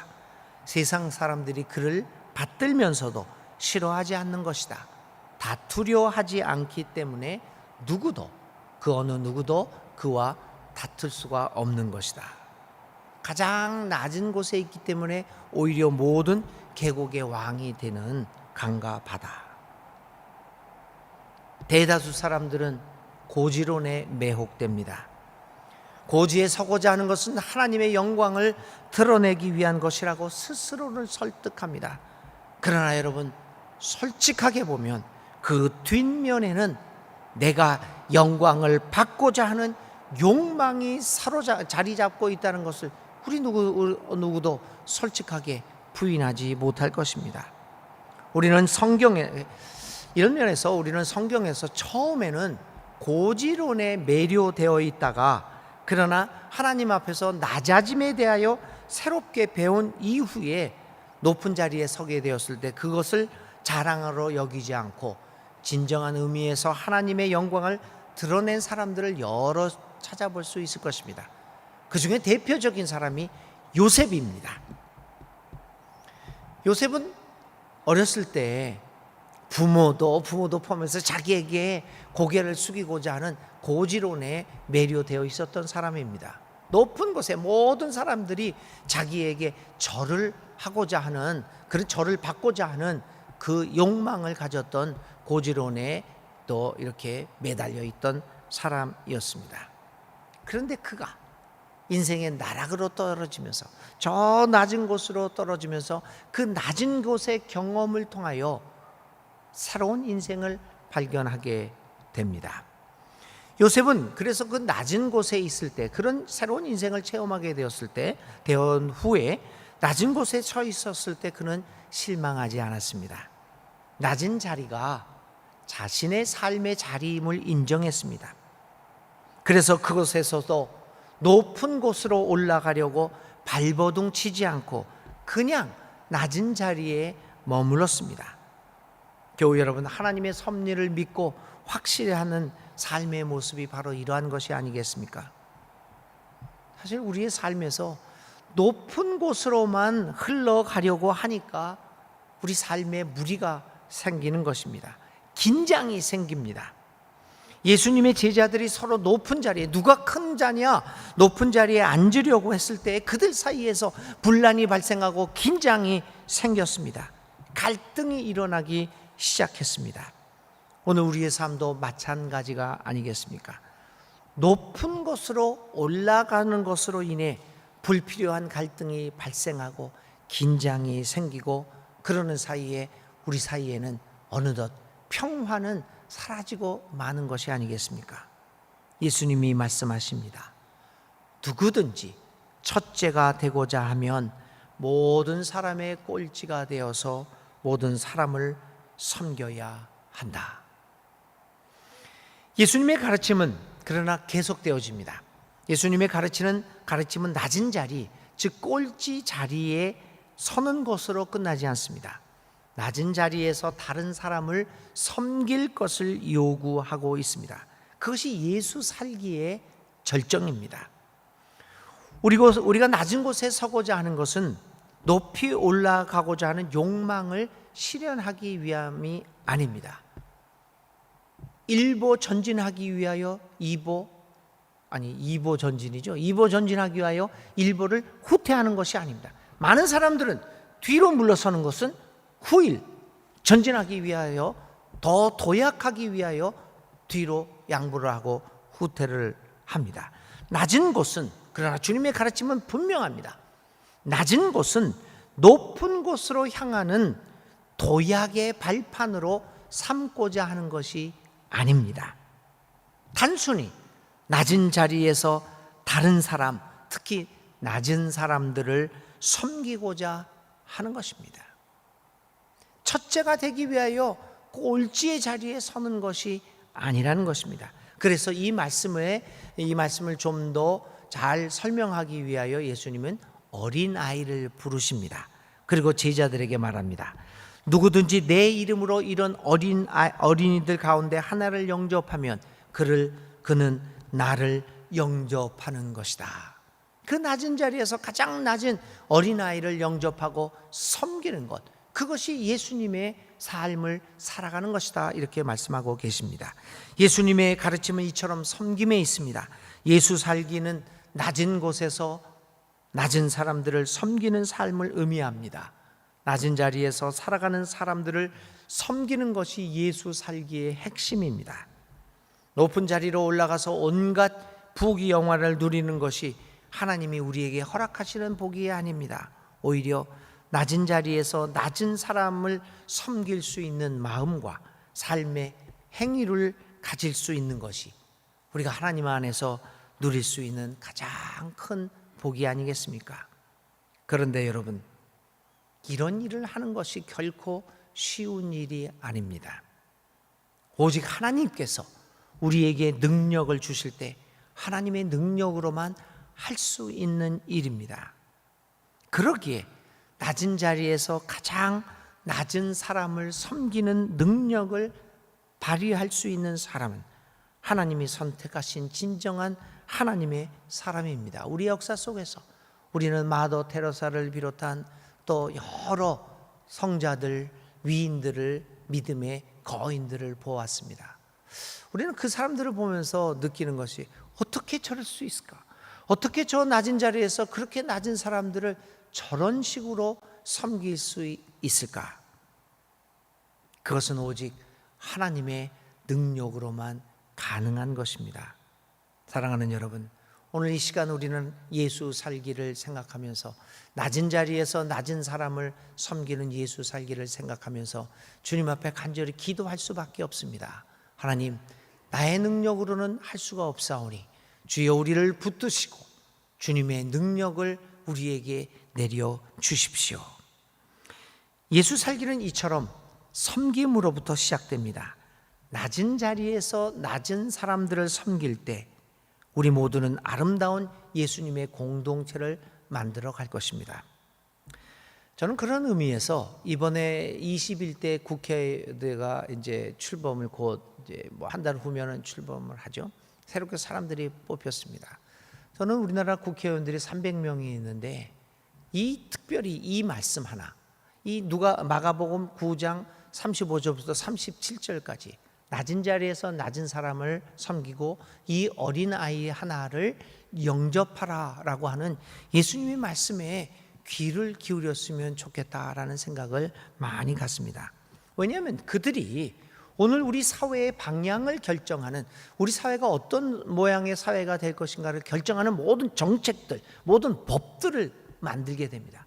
세상 사람들이 그를 받들면서도 싫어하지 않는 것이다. 다투려 하지 않기 때문에 누구도, 그 어느 누구도 그와 다툴 수가 없는 것이다. 가장 낮은 곳에 있기 때문에 오히려 모든 계곡의 왕이 되는 강과 바다. 대다수 사람들은 고지론에 매혹됩니다. 고지에 서고자 하는 것은 하나님의 영광을 드러내기 위한 것이라고 스스로를 설득합니다. 그러나 여러분, 솔직하게 보면 그 뒷면에는 내가 영광을 받고자 하는 욕망이 자리 잡고 있다는 것을 우리 누구도 솔직하게 부인하지 못할 것입니다. 우리는 성경에, 이런 면에서 우리는 성경에서 처음에는 고지론에 매료되어 있다가 그러나 하나님 앞에서 낮아짐에 대하여 새롭게 배운 이후에 높은 자리에 서게 되었을 때 그것을 자랑으로 여기지 않고 진정한 의미에서 하나님의 영광을 드러낸 사람들을 여러 찾아볼 수 있을 것입니다. 그 중에 대표적인 사람이 요셉입니다. 요셉은 어렸을 때 부모도 포함해서 자기에게 고개를 숙이고자 하는 고지론에 매료되어 있었던 사람입니다. 높은 곳에 모든 사람들이 자기에게 절을 하고자 하는, 그런 절을 받고자 하는 그 욕망을 가졌던 고지론에 또 이렇게 매달려 있던 사람이었습니다. 그런데 그가 인생의 나락으로 떨어지면서, 저 낮은 곳으로 떨어지면서 그 낮은 곳의 경험을 통하여 새로운 인생을 발견하게 됩니다. 요셉은 그래서 그 낮은 곳에 있을 때, 그런 새로운 인생을 체험하게 되었을 때, 되온 후에 낮은 곳에 서 있었을 때 그는 실망하지 않았습니다. 낮은 자리가 자신의 삶의 자리임을 인정했습니다. 그래서 그곳에서도 높은 곳으로 올라가려고 발버둥 치지 않고 그냥 낮은 자리에 머물렀습니다. 교우 여러분, 하나님의 섭리를 믿고 확실히 하는 삶의 모습이 바로 이러한 것이 아니겠습니까? 사실 우리의 삶에서 높은 곳으로만 흘러가려고 하니까 우리 삶에 무리가 생기는 것입니다. 긴장이 생깁니다. 예수님의 제자들이 서로 높은 자리에, 누가 큰 자냐, 높은 자리에 앉으려고 했을 때 그들 사이에서 분란이 발생하고 긴장이 생겼습니다. 갈등이 일어나기 시작했습니다. 오늘 우리의 삶도 마찬가지가 아니겠습니까? 높은 곳으로 올라가는 것으로 인해 불필요한 갈등이 발생하고 긴장이 생기고 그러는 사이에 우리 사이에는 어느덧 평화는 사라지고 마는 것이 아니겠습니까? 예수님이 말씀하십니다. 누구든지 첫째가 되고자 하면 모든 사람의 꼴찌가 되어서 모든 사람을 섬겨야 한다. 예수님의 가르침은 그러나 계속되어집니다. 예수님의 가르침은 낮은 자리, 즉 꼴찌 자리에 서는 것으로 끝나지 않습니다. 낮은 자리에서 다른 사람을 섬길 것을 요구하고 있습니다. 그것이 예수 살기의 절정입니다. 우리가 낮은 곳에 서고자 하는 것은 높이 올라가고자 하는 욕망을 실현하기 위함이 아닙니다. 1보 전진하기 위하여 2보 전진이죠. 2보 전진하기 위하여 1보를 후퇴하는 것이 아닙니다. 많은 사람들은 뒤로 물러서는 것은 후일 전진하기 위하여 더 도약하기 위하여 뒤로 양보를 하고 후퇴를 합니다. 낮은 곳은 그러나 주님의 가르침은 분명합니다. 낮은 곳은 높은 곳으로 향하는 도약의 발판으로 삼고자 하는 것이 아닙니다. 단순히 낮은 자리에서 다른 사람, 특히 낮은 사람들을 섬기고자 하는 것입니다. 첫째가 되기 위하여 꼴찌의 자리에 서는 것이 아니라는 것입니다. 그래서 이 말씀을 좀 더 잘 설명하기 위하여 예수님은 어린아이를 부르십니다. 그리고 제자들에게 말합니다. 누구든지 내 이름으로 이런 어린이들 가운데 하나를 영접하면 그는 나를 영접하는 것이다. 그 낮은 자리에서 가장 낮은 어린아이를 영접하고 섬기는 것, 그것이 예수님의 삶을 살아가는 것이다. 이렇게 말씀하고 계십니다. 예수님의 가르침은 이처럼 섬김에 있습니다. 예수 살기는 낮은 곳에서 낮은 사람들을 섬기는 삶을 의미합니다. 낮은 자리에서 살아가는 사람들을 섬기는 것이 예수 살기의 핵심입니다. 높은 자리로 올라가서 온갖 부귀 영화를 누리는 것이 하나님이 우리에게 허락하시는 복이 아닙니다. 오히려 낮은 자리에서 낮은 사람을 섬길 수 있는 마음과 삶의 행위를 가질 수 있는 것이 우리가 하나님 안에서 누릴 수 있는 가장 큰 복이 아니겠습니까? 그런데 여러분, 이런 일을 하는 것이 결코 쉬운 일이 아닙니다. 오직 하나님께서 우리에게 능력을 주실 때 하나님의 능력으로만 할 수 있는 일입니다. 그러기에 낮은 자리에서 가장 낮은 사람을 섬기는 능력을 발휘할 수 있는 사람은 하나님이 선택하신 진정한 하나님의 사람입니다. 우리 역사 속에서 우리는 마더 테레사를 비롯한 또 여러 성자들, 위인들을, 믿음의 거인들을 보았습니다. 우리는 그 사람들을 보면서 느끼는 것이 어떻게 저럴 수 있을까? 어떻게 저 낮은 자리에서 그렇게 낮은 사람들을 저런 식으로 섬길 수 있을까? 그것은 오직 하나님의 능력으로만 가능한 것입니다. 사랑하는 여러분, 오늘 이 시간 우리는 예수 살기를 생각하면서 낮은 자리에서 낮은 사람을 섬기는 예수 살기를 생각하면서 주님 앞에 간절히 기도할 수밖에 없습니다. 하나님, 나의 능력으로는 할 수가 없사오니 주여 우리를 붙드시고 주님의 능력을 우리에게 내려 주십시오. 예수 살기는 이처럼 섬김으로부터 시작됩니다. 낮은 자리에서 낮은 사람들을 섬길 때 우리 모두는 아름다운 예수님의 공동체를 만들어 갈 것입니다. 저는 그런 의미에서 이번에 21대 국회가 이제 출범을 곧 이제 뭐 한 달 후면은 출범을 하죠. 새롭게 사람들이 뽑혔습니다. 저는 우리나라 국회의원들이 300명이 있는데 특별히 이 말씀 하나, 마가복음 9장 35절부터 37절까지 낮은 자리에서 낮은 사람을 섬기고 이 어린아이 하나를 영접하라라고 하는 예수님의 말씀에 귀를 기울였으면 좋겠다라는 생각을 많이 갖습니다. 왜냐하면 그들이 오늘 우리 사회의 방향을 결정하는, 우리 사회가 어떤 모양의 사회가 될 것인가를 결정하는 모든 정책들, 모든 법들을 만들게 됩니다.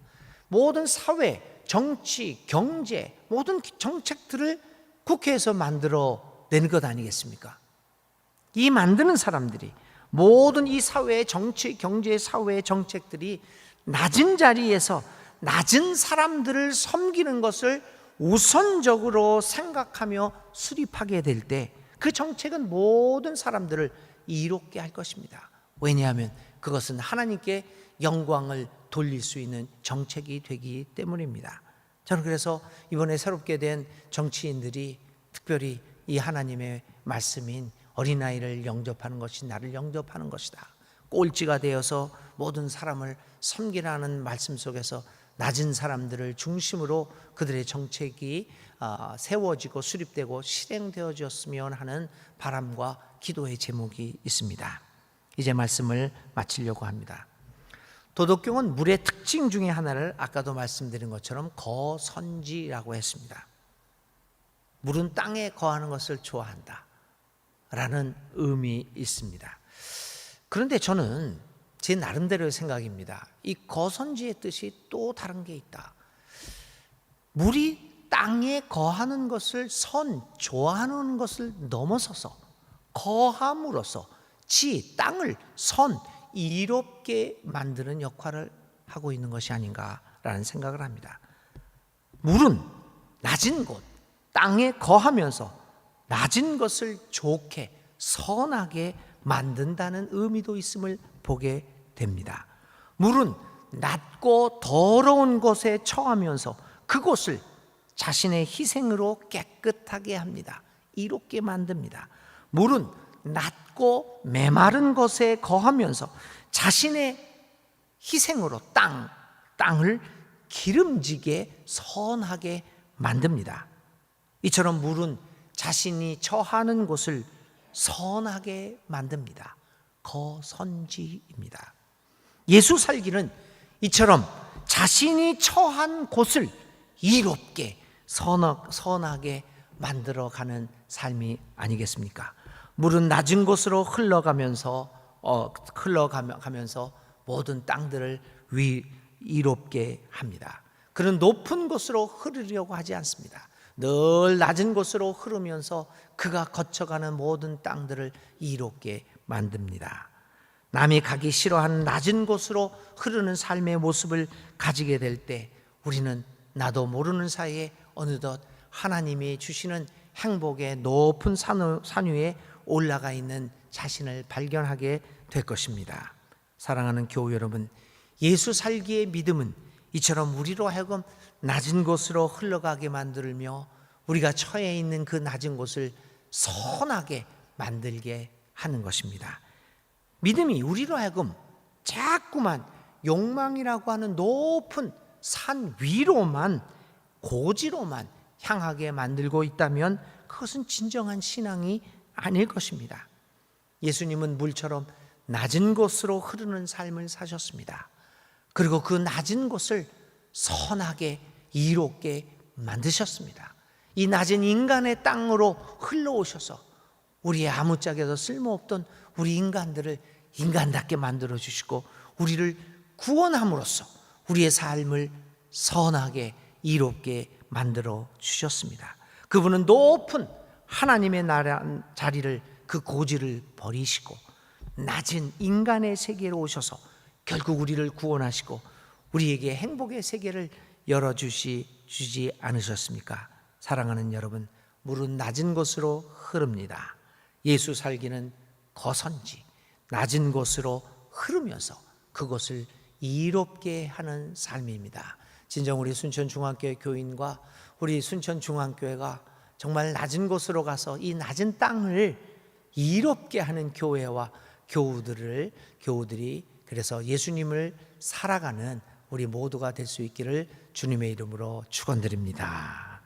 모든 사회, 정치, 경제, 모든 정책들을 국회에서 만들어내는 것 아니겠습니까? 이 만드는 사람들이, 모든 이 사회의 정치, 경제, 사회의 정책들이 낮은 자리에서 낮은 사람들을 섬기는 것을 우선적으로 생각하며 수립하게 될 때 그 정책은 모든 사람들을 이롭게 할 것입니다. 왜냐하면 그것은 하나님께 영광을 돌릴 수 있는 정책이 되기 때문입니다. 저는 그래서 이번에 새롭게 된 정치인들이 특별히 이 하나님의 말씀인 어린아이를 영접하는 것이 나를 영접하는 것이다, 꼴찌가 되어서 모든 사람을 섬기라는 말씀 속에서 낮은 사람들을 중심으로 그들의 정책이 세워지고 수립되고 실행되어졌으면 하는 바람과 기도의 제목이 있습니다. 이제 말씀을 마치려고 합니다. 도덕경은 물의 특징 중에 하나를 아까도 말씀드린 것처럼 거선지라고 했습니다. 물은 땅에 거하는 것을 좋아한다 라는 의미 있습니다. 그런데 저는 제 나름대로의 생각입니다. 이 거선지의 뜻이 또 다른 게 있다. 물이 땅에 거하는 것을 좋아하는 것을 넘어서서 거함으로써 땅을 이롭게 만드는 역할을 하고 있는 것이 아닌가라는 생각을 합니다. 물은 낮은 곳, 땅에 거하면서 낮은 것을 좋게 선하게 만든다는 의미도 있음을 보게 됩니다. 물은 낮고 더러운 곳에 처하면서 그곳을 자신의 희생으로 깨끗하게 합니다. 이롭게 만듭니다. 물은 낮고 메마른 것에 거하면서 자신의 희생으로 땅을 기름지게 선하게 만듭니다. 이처럼 물은 자신이 처하는 곳을 선하게 만듭니다. 거선지입니다. 예수 살기는 이처럼 자신이 처한 곳을 이롭게 선하게 만들어가는 삶이 아니겠습니까? 물은 낮은 곳으로 흘러가면서 모든 땅들을 이롭게 합니다. 그는 높은 곳으로 흐르려고 하지 않습니다. 늘 낮은 곳으로 흐르면서 그가 거쳐가는 모든 땅들을 이롭게 만듭니다. 남이 가기 싫어하는 낮은 곳으로 흐르는 삶의 모습을 가지게 될 때 우리는 나도 모르는 사이에 어느덧 하나님이 주시는 행복의 높은 산 위에 올라가 있는 자신을 발견하게 될 것입니다. 사랑하는 교우 여러분, 예수 살기의 믿음은 이처럼 우리로 하여금 낮은 곳으로 흘러가게 만들며 우리가 처해 있는 그 낮은 곳을 선하게 만들게 하는 것입니다. 믿음이 우리로 하여금 자꾸만 욕망이라고 하는 높은 산 위로만, 고지로만 향하게 만들고 있다면 그것은 진정한 신앙이 아닐 것입니다. 예수님은 물처럼 낮은 곳으로 흐르는 삶을 사셨습니다. 그리고 그 낮은 곳을 선하게 이롭게 만드셨습니다. 이 낮은 인간의 땅으로 흘러오셔서 우리의 아무짝에도 쓸모없던 우리 인간들을 인간답게 만들어 주시고 우리를 구원함으로써 우리의 삶을 선하게 이롭게 만들어 주셨습니다. 그분은 높은 하나님의 나라 자리를, 그 고지를 버리시고 낮은 인간의 세계로 오셔서 결국 우리를 구원하시고 우리에게 행복의 세계를 열어주지 않으셨습니까? 사랑하는 여러분, 물은 낮은 곳으로 흐릅니다. 예수 살기는 거선지, 낮은 곳으로 흐르면서 그것을 이롭게 하는 삶입니다. 진정 우리 순천중앙교회 교인과 우리 순천중앙교회가 정말 낮은 곳으로 가서 이 낮은 땅을 이롭게 하는 교회와 교우들이 그래서 예수님을 살아가는 우리 모두가 될 수 있기를 주님의 이름으로 축원드립니다.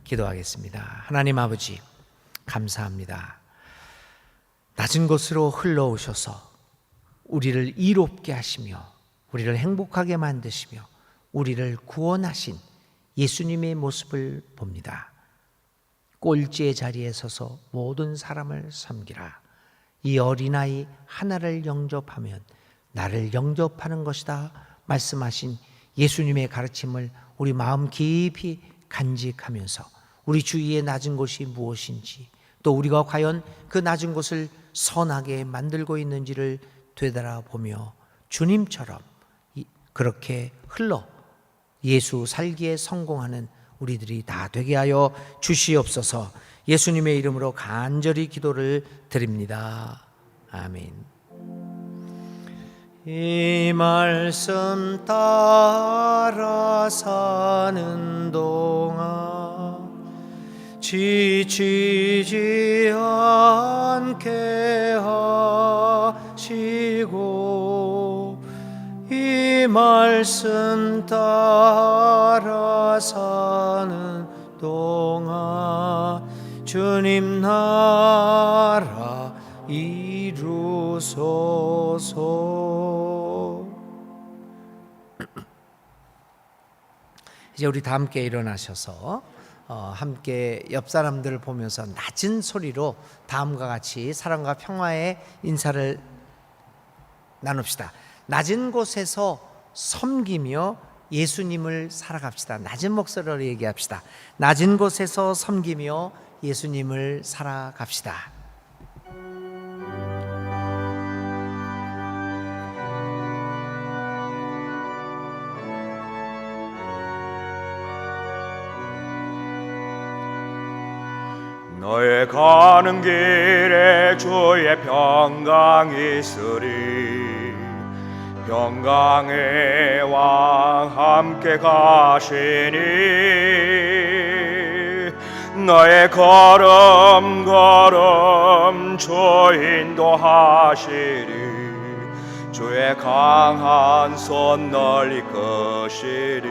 기도하겠습니다. 하나님 아버지, 감사합니다. 낮은 곳으로 흘러오셔서 우리를 이롭게 하시며 우리를 행복하게 만드시며 우리를 구원하신 예수님의 모습을 봅니다. 꼴찌의 자리에 서서 모든 사람을 섬기라. 이 어린아이 하나를 영접하면 나를 영접하는 것이다 말씀하신 예수님의 가르침을 우리 마음 깊이 간직하면서 우리 주위의 낮은 곳이 무엇인지, 또 우리가 과연 그 낮은 곳을 선하게 만들고 있는지를 되돌아보며 주님처럼 그렇게 흘러 예수 살기에 성공하는 우리들이 다 되게 하여 주시옵소서. 예수님의 이름으로 간절히 기도를 드립니다. 아멘. 이 말씀 따라 사는 동안 지치지 않게 하시고, 이 말씀 따라 사는 동안 주님 나라 이루소서. 이제 우리 다 함께 일어나셔서 함께 옆 사람들을 보면서 낮은 소리로 다음과 같이 사랑과 평화의 인사를 나눕시다. 낮은 곳에서 섬기며 예수님을 살아갑시다. 낮은 목소리로 얘기합시다. 낮은 곳에서 섬기며 예수님을 살아갑시다. 너의 가는 길에 주의 평강이 있으리. 평강의 왕 함께 가시니 너의 걸음 걸음 주 인도하시리. 주의 강한 손 널 이끄시리.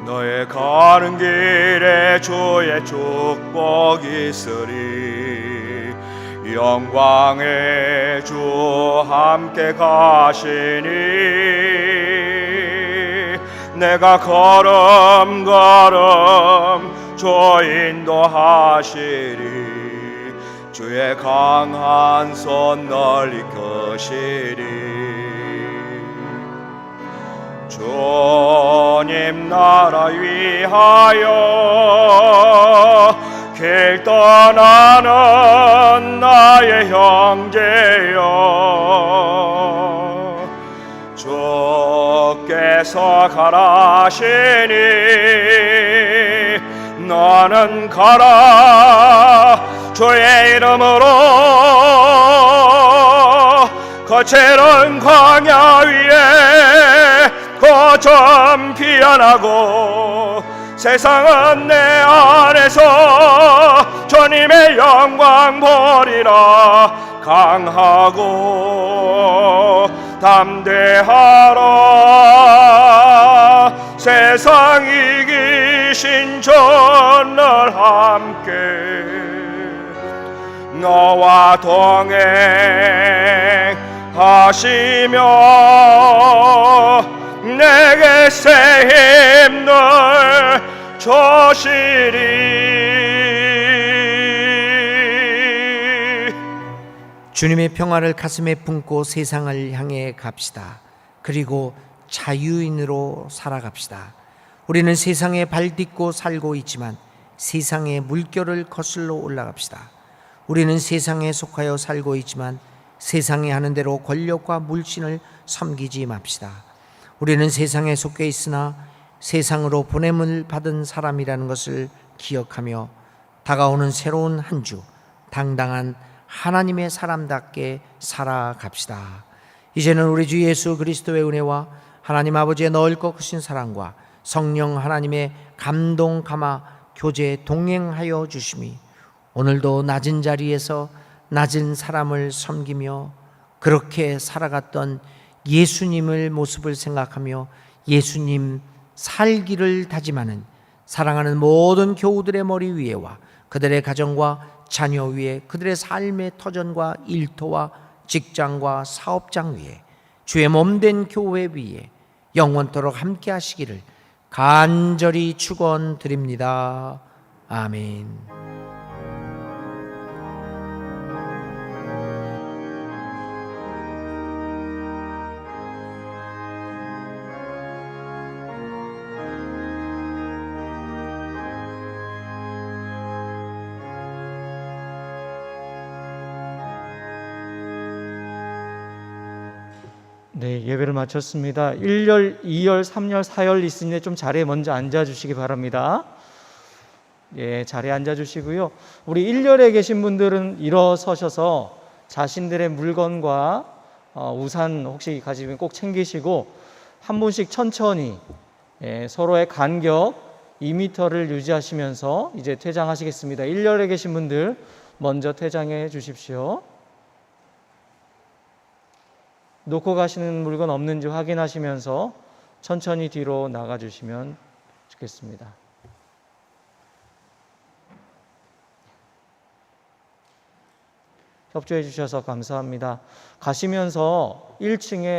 너의 가는 길에 주의 축복이 있으리. 영광의 주 함께 가시니 내가 걸음 걸음 주 인도하시리. 주의 강한 손 널 이끄시리. 주님 나라 위하여 길 떠나는 나의 형제여, 주께서 가라시니 너는 가라. 주의 이름으로 거칠은 광야 위에 거점 피어나고, 세상은 내 안에서 주님의 영광 보리라. 강하고 담대하라. 세상 이기신 주 늘 함께 너와 동행하시며 내게 새 힘을 주시리. 주님의 평화를 가슴에 품고 세상을 향해 갑시다. 그리고 자유인으로 살아갑시다. 우리는 세상에 발딛고 살고 있지만 세상의 물결을 거슬러 올라갑시다. 우리는 세상에 속하여 살고 있지만 세상이 하는 대로 권력과 물신을 섬기지 맙시다. 우리는 세상에 속해 있으나 세상으로 보냄을 받은 사람이라는 것을 기억하며 다가오는 새로운 한 주 당당한 하나님의 사람답게 살아갑시다. 이제는 우리 주 예수 그리스도의 은혜와 하나님 아버지의 넓고 크신 사랑과 성령 하나님의 감동 감화 교제 동행하여 주심이 오늘도 낮은 자리에서 낮은 사람을 섬기며 그렇게 살아갔던 예수님을 모습을 생각하며 예수님 살기를 다짐하는 사랑하는 모든 교우들의 머리 위에와 그들의 가정과 자녀 위에, 그들의 삶의 터전과 일터와 직장과 사업장 위에, 주의 몸된 교회 위에 영원토록 함께 하시기를 간절히 축원드립니다. 아멘. 네, 예배를 마쳤습니다. 1열, 2열, 3열, 4열 있으니 좀 자리에 먼저 앉아 주시기 바랍니다. 예, 자리에 앉아 주시고요. 우리 1열에 계신 분들은 일어서셔서 자신들의 물건과 우산 혹시 가지면 꼭 챙기시고 한 분씩 천천히 서로의 간격 2m를 유지하시면서 이제 퇴장하시겠습니다. 1열에 계신 분들 먼저 퇴장해 주십시오. 놓고 가시는 물건 없는지 확인하시면서 천천히 뒤로 나가 주시면 좋겠습니다. 협조해 주셔서 감사합니다. 가시면서 1층에